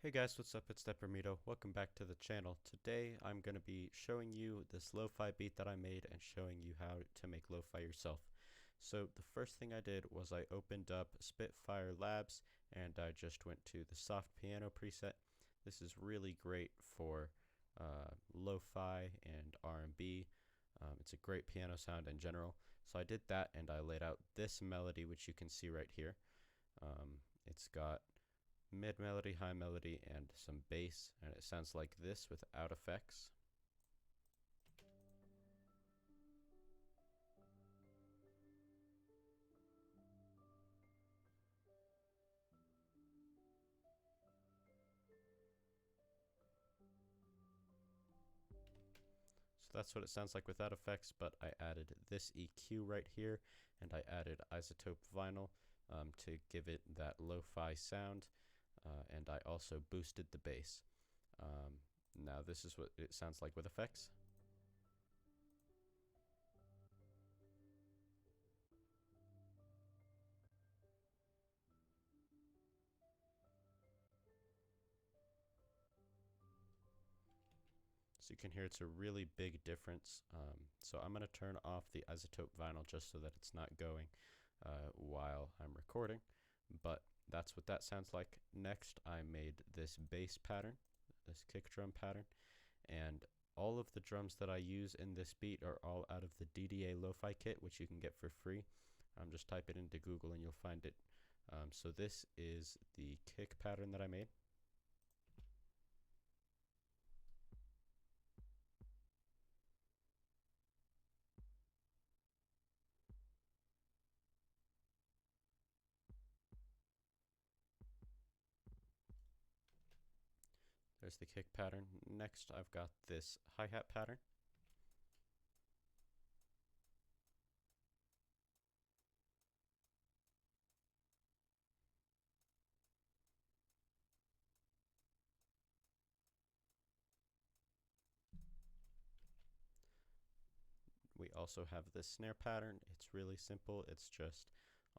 Hey guys, what's up? It's Deprimido. Welcome back to the channel. Today I'm going to be showing you this lo-fi beat that I made and showing you how to make lo-fi yourself. So the first thing I did was I opened up Spitfire Labs and I just went to the soft piano preset. This is really great for lo-fi and R&B. It's a great piano sound in general. So I did that and I laid out this melody, which you can see right here. It's got mid melody, high melody, and some bass, and it sounds like this without effects. So that's what it sounds like without effects, but I added this EQ right here, and I added isotope vinyl to give it that lo-fi sound, and I also boosted the bass. Now this is what it sounds like with effects. So you can hear it's a really big difference. So I'm going to turn off the isotope vinyl just so that it's not going while I'm recording, but that's what that sounds like. Next, I made this bass pattern, this kick drum pattern, and all of the drums that I use in this beat are all out of the DDA Lo-Fi kit, which you can get for free. Just type it into Google and you'll find it. So this is the kick pattern that I made. There's the kick pattern. Next, I've got this hi-hat pattern. We also have this snare pattern. It's really simple. It's just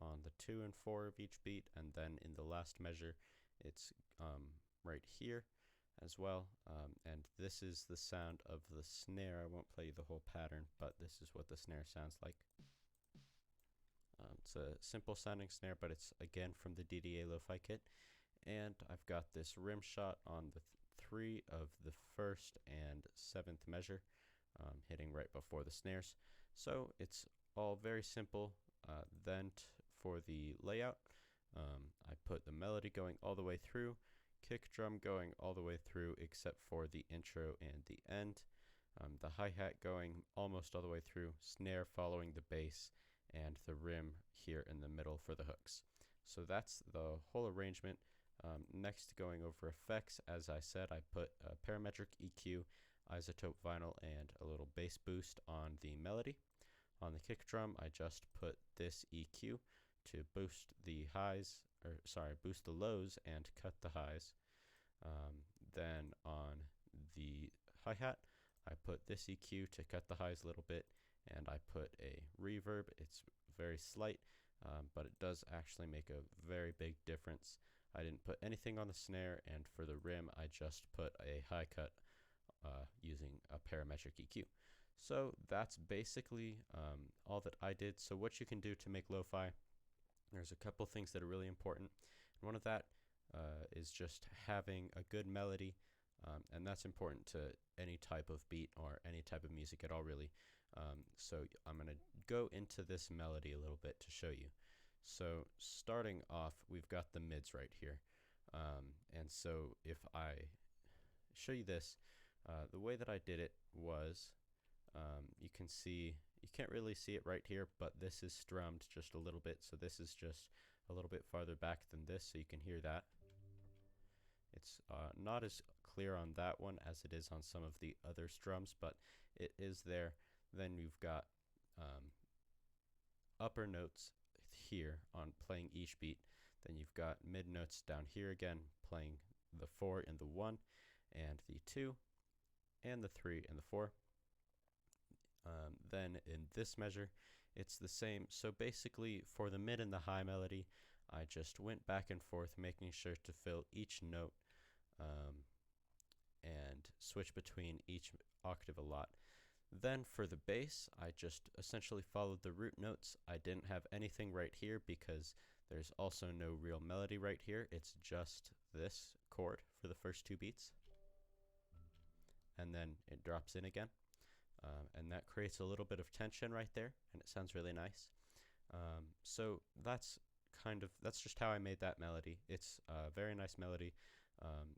on the 2 and 4 of each beat, and then in the last measure, it's right here as well. And this is the sound of the snare. I won't play you the whole pattern, but this is what the snare sounds like. It's a simple sounding snare, but it's again from the DDA Lo-Fi kit. And I've got this rim shot on the 3 of the 1st and 7th measure, hitting right before the snares. So it's all very simple. Then for the layout, I put the melody going all the way through, kick drum going all the way through except for the intro and the end, the hi-hat going almost all the way through, snare following the bass, and the rim here in the middle for the hooks. So that's the whole arrangement. Next, going over effects, as I said, I put a parametric EQ, isotope vinyl, and a little bass boost on the melody. On the kick drum, I just put this EQ to boost the highs, or sorry, boost the lows and cut the highs. Then on the hi-hat, I put this EQ to cut the highs a little bit, and I put a reverb. It's very slight, but it does actually make a very big difference. I didn't put anything on the snare, and for the rim, I just put a high cut using a parametric EQ. So that's basically all that I did. So what you can do to make lo-fi, there's a couple things that are really important. One of that is just having a good melody, and that's important to any type of beat or any type of music at all, really. So I'm going to go into this melody a little bit to show you. So starting off, we've got the mids right here. And so if I show you this, the way that I did it was, you can see, you can't really see it right here, but this is strummed just a little bit. So this is just a little bit farther back than this, so you can hear that. It's not as clear on that one as it is on some of the other strums, but it is there. Then you've got upper notes here on playing each beat. Then you've got mid notes down here again, playing the 4 and the 1, and the 2, and the 3 and the 4. Then in this measure, it's the same. So basically, for the mid and the high melody, I just went back and forth, making sure to fill each note and switch between each octave a lot. Then for the bass, I just essentially followed the root notes. I didn't have anything right here because there's also no real melody right here. It's just this chord for the first 2 beats, and then it drops in again. And that creates a little bit of tension right there, and it sounds really nice. So that's just how I made that melody. It's a very nice melody,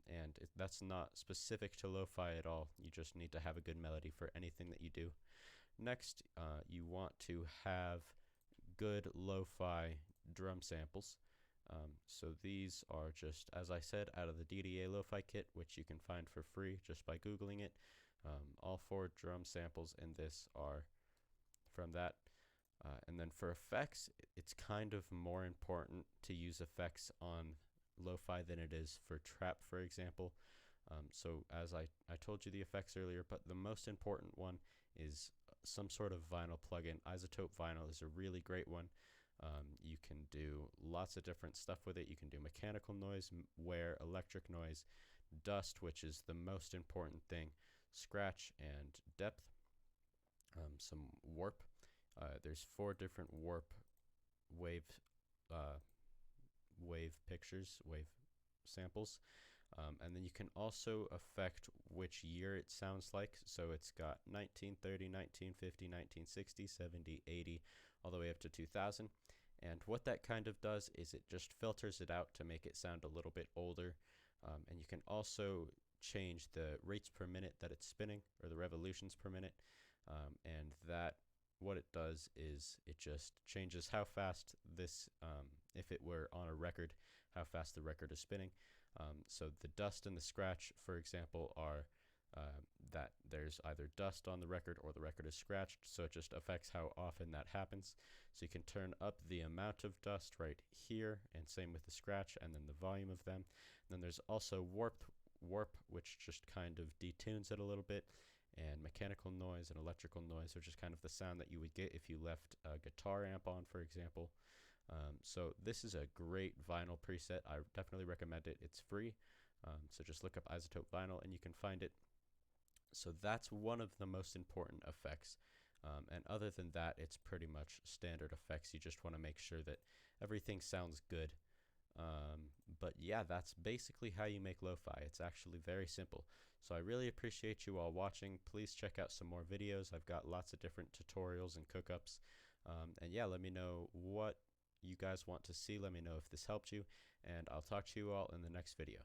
and that's not specific to lo-fi at all. You just need to have a good melody for anything that you do. Next, you want to have good lo-fi drum samples. So these are just, as I said, out of the DDA Lo-Fi kit, which you can find for free just by Googling it. All 4 drum samples in this are from that. And then for effects, it's kind of more important to use effects on lo-fi than it is for trap, for example. So as I told you the effects earlier, but the most important one is some sort of vinyl plugin. Isotope vinyl is a really great one. You can do lots of different stuff with it. You can do mechanical noise, wear, electric noise, dust, which is the most important thing, scratch, and depth, some warp. There's 4 different warp wave pictures, wave samples. And then you can also affect which year it sounds like. So it's got 1930, 1950, 1960, 70, 80, all the way up to 2000. And what that kind of does is it just filters it out to make it sound a little bit older. And you can also change the rates per minute that it's spinning, or the revolutions per minute. And that, what it does is it just changes how fast this, if it were on a record, how fast the record is spinning. So the dust and the scratch, for example, are that there's either dust on the record or the record is scratched, so it just affects how often that happens. So you can turn up the amount of dust right here, and same with the scratch, and then the volume of them. And then there's also warp, which just kind of detunes it a little bit, and mechanical noise and electrical noise, which is kind of the sound that you would get if you left a guitar amp on, for example. So this is a great vinyl preset. I definitely recommend it. It's free. So just look up Isotope Vinyl and you can find it. So that's one of the most important effects. And other than that, it's pretty much standard effects. You just want to make sure that everything sounds good. But yeah, that's basically how you make lo-fi. It's actually very simple. So I really appreciate you all watching. Please check out some more videos. I've got lots of different tutorials and cookups. And yeah, let me know what you guys want to see. Let me know if this helped you, and I'll talk to you all in the next video.